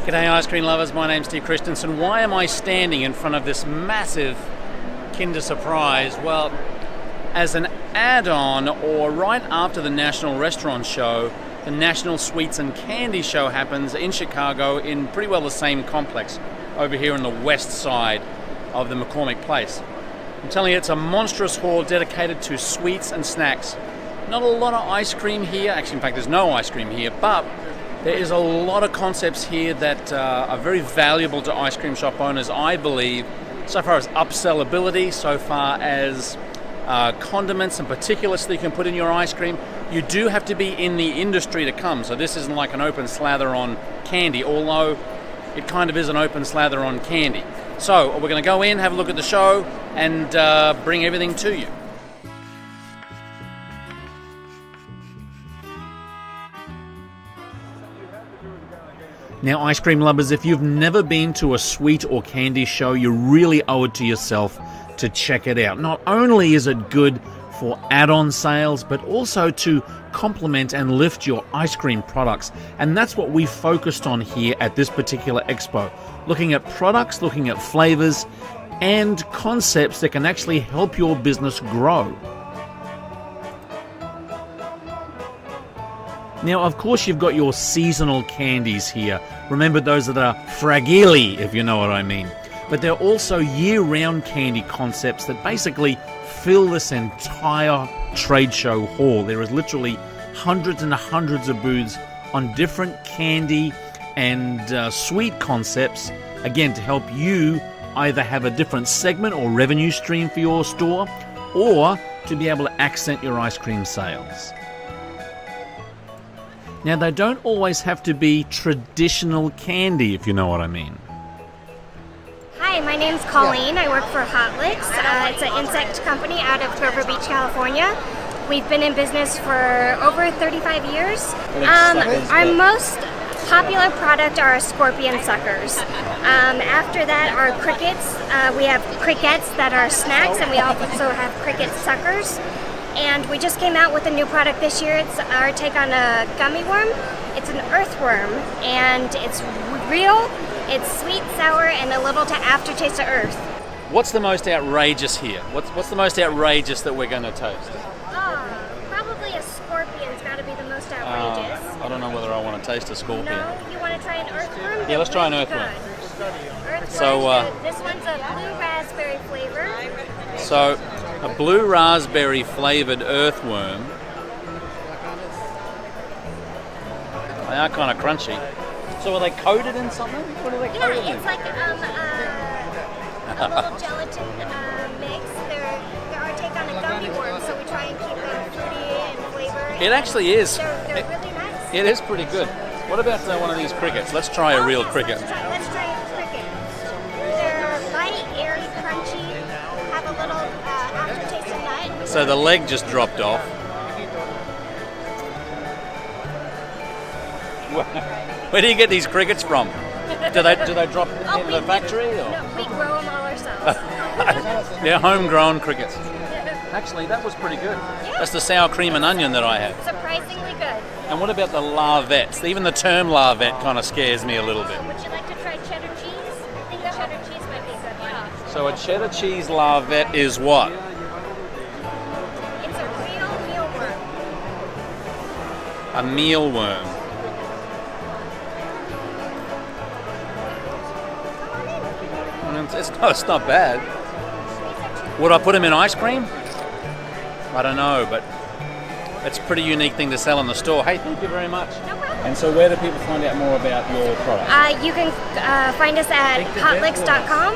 G'day ice cream lovers, my name's Steve Christensen. Why am I standing in front of this massive Kinder Surprise? Well, as an add-on or right after the National Restaurant Show, the National Sweets and Candy Show happens in Chicago in pretty well the same complex over here on the west side of the McCormick Place. I'm telling you, it's a monstrous hall dedicated to sweets and snacks. Not a lot of ice cream here. Actually, in fact, there's no ice cream here, but there is a lot of concepts here that are very valuable to ice cream shop owners, I believe, so far as upsellability, so far as condiments and particulars that you can put in your ice cream. You do have to be in the industry to come, so this isn't like an open slather on candy, although it kind of is an open slather on candy. So we're going to go in, have a look at the show, and bring everything to you. Now, ice cream lovers, if you've never been to a sweet or candy show, you really owe it to yourself to check it out. Not only is it good for add-on sales, but also to complement and lift your ice cream products. And that's what we focused on here at this particular expo. Looking at products, looking at flavors, and concepts that can actually help your business grow. Now, of course, you've got your seasonal candies here. Remember those that are fragile, if you know what I mean. But there are also year-round candy concepts that basically fill this entire trade show hall. There is literally hundreds and hundreds of booths on different candy and sweet concepts, again, to help you either have a different segment or revenue stream for your store, or to be able to accent your ice cream sales. Now, they don't always have to be traditional candy, if you know what I mean. Hi, my name's Colleen. I work for Hot Licks. It's an insect company out of Grover Beach, California. We've been in business for over 35 years. Our most popular product are scorpion suckers. After that are crickets. We have crickets that are snacks, and we also have cricket suckers. And we just came out with a new product this year. It's our take on a gummy worm. It's an earthworm, and it's real, it's sweet, sour, and a little aftertaste of earth. What's the most outrageous here? What's the most outrageous that we're going to taste? Probably a scorpion's got to be the most outrageous. I don't know whether I want to taste a scorpion. No, you want to try an earthworm? Yeah, let's try an earthworm. This one's a blue raspberry flavor. So, a blue raspberry flavored earthworm. They are kind of crunchy. So are they coated in something? What are they coated in? Yeah, it's like a little gelatin mix. They're our take on a gummy worm, so we try and keep them fruity and flavor. It actually is. They're really nice. It is pretty good. What about one of these crickets? Let's try a real cricket. Let's try a cricket. They're light, airy, crunchy, have a little aftertaste of nut. So the leg just dropped off. Where do you get these crickets from? Do they drop in the factory? Or? No, we grow them all ourselves. They're homegrown crickets. Actually, that was pretty good. Yeah. That's the sour cream and onion that I had. Surprisingly good. And what about the larvettes? Even the term larvette kind of scares me a little bit. Would you like to try cheddar cheese? I think cheddar cheese might be a good one. So a cheddar cheese larvette is what? It's a real mealworm. A mealworm. It's not bad. Would I put them in ice cream? I don't know, but it's a pretty unique thing to sell in the store. Hey, thank you very much. No problem. And so where do people find out more about your product? You can find us at hotlicks.com.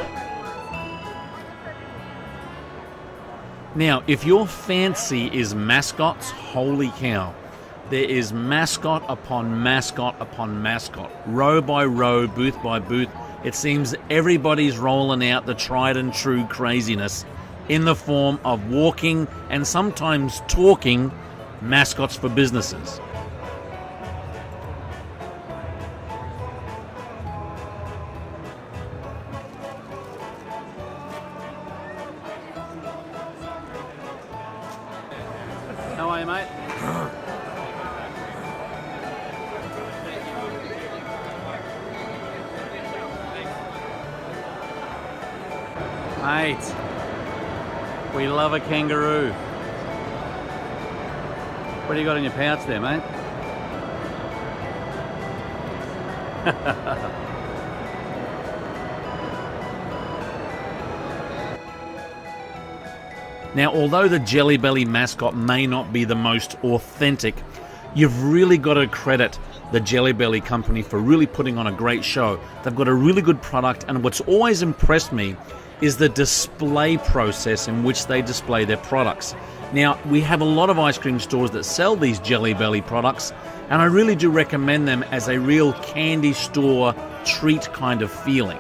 Now, if your fancy is mascots, holy cow. There is mascot upon mascot upon mascot. Row by row, booth by booth. It seems everybody's rolling out the tried and true craziness in the form of walking and sometimes talking mascots for businesses. How are you, mate? Mate, we love a kangaroo. What do you got in your pouch there, mate? Now, although the Jelly Belly mascot may not be the most authentic, you've really got to credit the Jelly Belly company for really putting on a great show. They've got a really good product, and what's always impressed me is the display process in which they display their products. Now, we have a lot of ice cream stores that sell these Jelly Belly products, and I really do recommend them as a real candy store treat kind of feeling.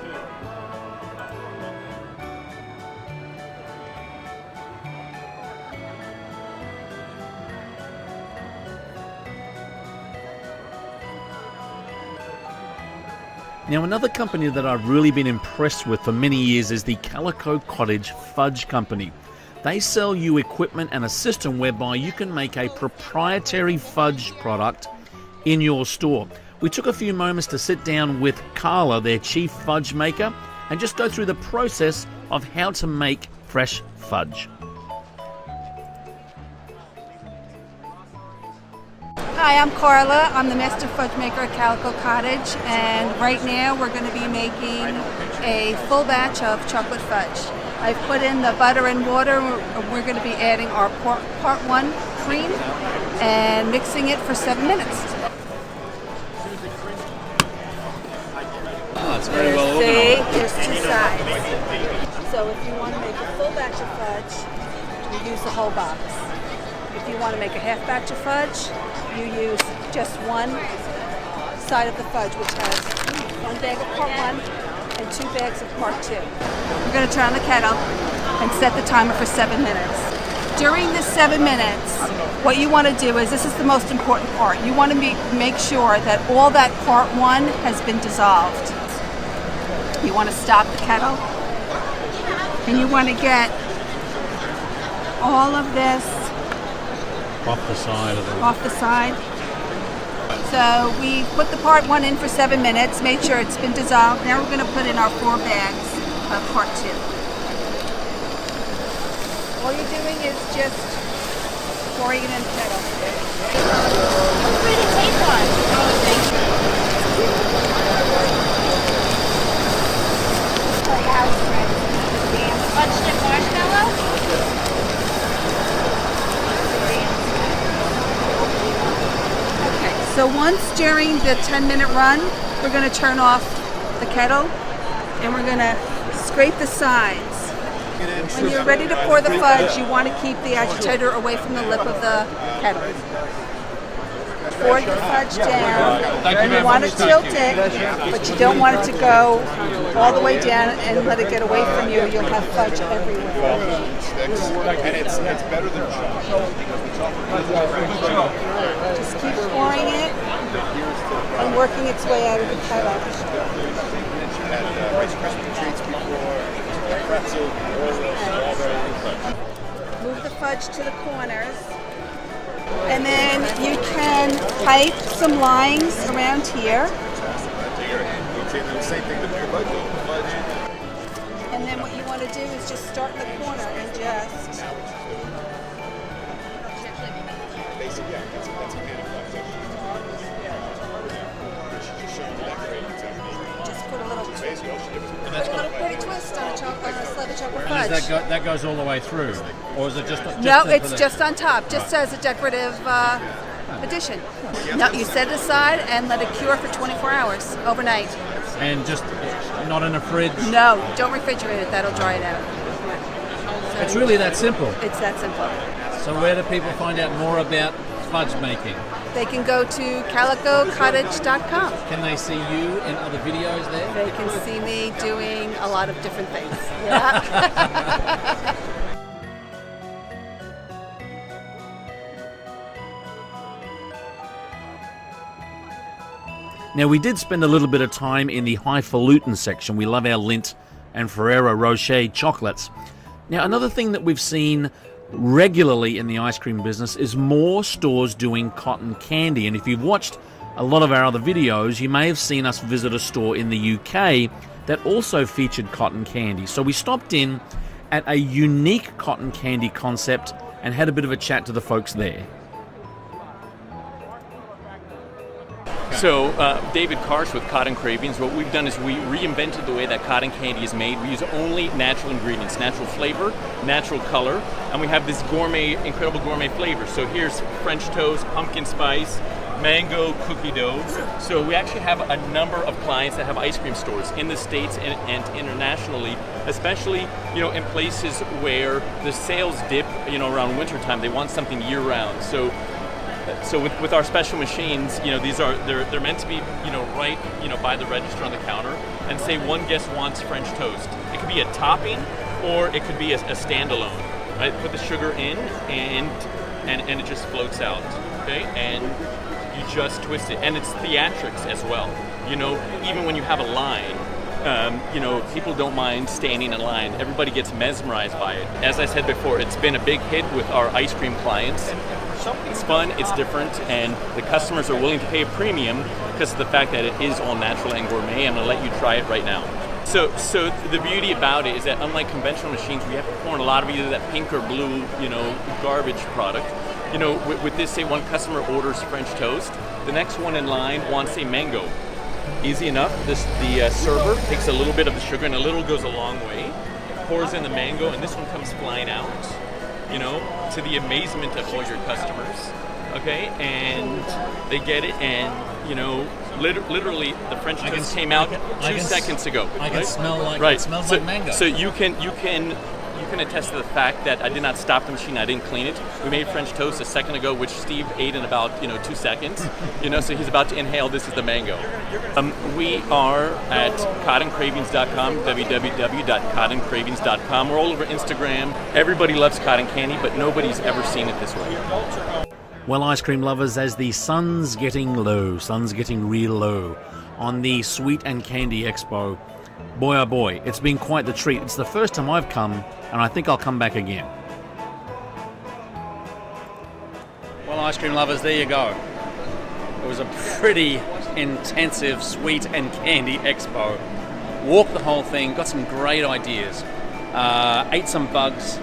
Now, another company that I've really been impressed with for many years is the Calico Cottage Fudge Company. They sell you equipment and a system whereby you can make a proprietary fudge product in your store. We took a few moments to sit down with Carla, their chief fudge maker, and just go through the process of how to make fresh fudge. Hi, I'm Carla. I'm the master fudge maker at Calico Cottage, and right now we're going to be making a full batch of chocolate fudge. I've put in the butter and water. We're going to be adding our part 1 cream and mixing it for 7 minutes. Oh, it's very well organized. There's 2 sides. So if you want to make a full batch of fudge, you use the whole box. If you want to make a half batch of fudge, you use just one side of the fudge, which has 1 bag of part 1 and 2 bags of part 2. We're going to turn on the kettle and set the timer for 7 minutes. During the 7 minutes, what you want to do is, this is the most important part, you want to make sure that all that part 1 has been dissolved. You want to stop the kettle, and you want to get all of this Off the side of the... off the side. So we put the part 1 in for 7 minutes, made sure it's been dissolved. Now we're going to put in our 4 bags of part 2. All you're doing is just pouring it in the kettle. Feel free to take one. Oh, thank you. Fudge dip marshmallow. So once during the 10-minute run, we're going to turn off the kettle and we're going to scrape the sides. When you're ready to pour the fudge, you want to keep the agitator away from the lip of the kettle. Pour the fudge down, and you want to tilt it, but you don't want it to go all the way down and let it get away from you. You'll have fudge everywhere. And it's better than chocolate. Just keep pouring it and working its way out of the kettle. Had Rice Krispie treats before, pretzel, Oreo, strawberry. Move the fudge to the corners. And then you can pipe some lines around here. And then what you want to do is just start in the corner and just... Just put a little pretty twist on a slab of chocolate fudge. And is that goes all the way through? Or is it just No, it's just on top, just as a decorative addition. No, you set it aside and let it cure for 24 hours overnight. And just not in a fridge? No, don't refrigerate it, that'll dry it out. So It's really that simple. It's that simple. So where do people find out more about fudge making? They can go to calicocottage.com. Can they see you in other videos there? They can see me doing a lot of different things. Yeah. Now, we did spend a little bit of time in the highfalutin section. We love our Lindt and Ferrero Rocher chocolates. Now, another thing that we've seen regularly in the ice cream business is more stores doing cotton candy. And if you've watched a lot of our other videos, you may have seen us visit a store in the UK that also featured cotton candy. So we stopped in at a unique cotton candy concept and had a bit of a chat to the folks there. So, David Karsh with Cotton Cravings, what we've done is we reinvented the way that cotton candy is made. We use only natural ingredients, natural flavor, natural color, and we have this gourmet, incredible gourmet flavor. So here's French toast, pumpkin spice, mango cookie dough. So we actually have a number of clients that have ice cream stores in the States and internationally, especially, in places where the sales dip, around wintertime. They want something year round. So with our special machines, they're meant to be, right, by the register on the counter. And say one guest wants French toast. It could be a topping, or it could be a standalone. Right? Put the sugar in, and it just floats out. Okay, and you just twist it, and it's theatrics as well. Even when you have a line, people don't mind standing in line. Everybody gets mesmerized by it. As I said before, it's been a big hit with our ice cream clients. It's fun, it's different, and the customers are willing to pay a premium because of the fact that it is all natural and gourmet. I'm going to let you try it right now. So the beauty about it is that unlike conventional machines, we have to pour in a lot of either that pink or blue, garbage product. With this, say one customer orders French toast, the next one in line wants a mango. Easy enough. The server takes a little bit of the sugar, and a little goes a long way, pours in the mango, and this one comes flying out, to the amazement of all your customers. Okay, and they get it, and literally the French toast came out 2 seconds ago. I can smell like right. It smells like mango. So you can attest to the fact that I did not stop the machine. I didn't clean it. We made French toast a second ago, which Steve ate in about 2 seconds. So he's about to inhale. This is the mango. We are at cottoncravings.com, www.cottoncravings.com. We're all over Instagram. Everybody loves cotton candy, but nobody's ever seen it this way. Well, ice cream lovers, as the sun's getting real low on the Sweet and Candy Expo, boy oh boy, it's been quite the treat. It's the first time I've come, and I think I'll come back again. Well, ice cream lovers, there you go. It was a pretty intensive Sweet and Candy Expo. Walked the whole thing, got some great ideas, ate some bugs,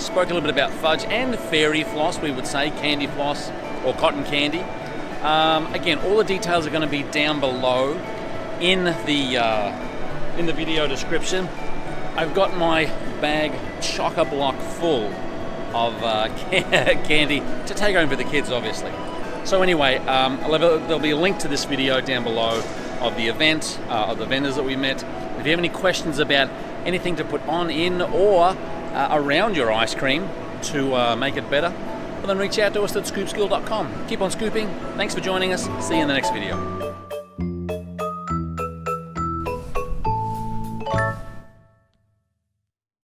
spoke a little bit about fudge and fairy floss, we would say, candy floss or cotton candy. Again, all the details are going to be down below in the video description. I've got my bag chock-a-block full of candy to take home for the kids, obviously. So anyway, there'll be a link to this video down below of the event, of the vendors that we met. If you have any questions about anything to put on, in, or around your ice cream to make it better, well then reach out to us at scoopschool.com. Keep on scooping. Thanks for joining us. See you in the next video.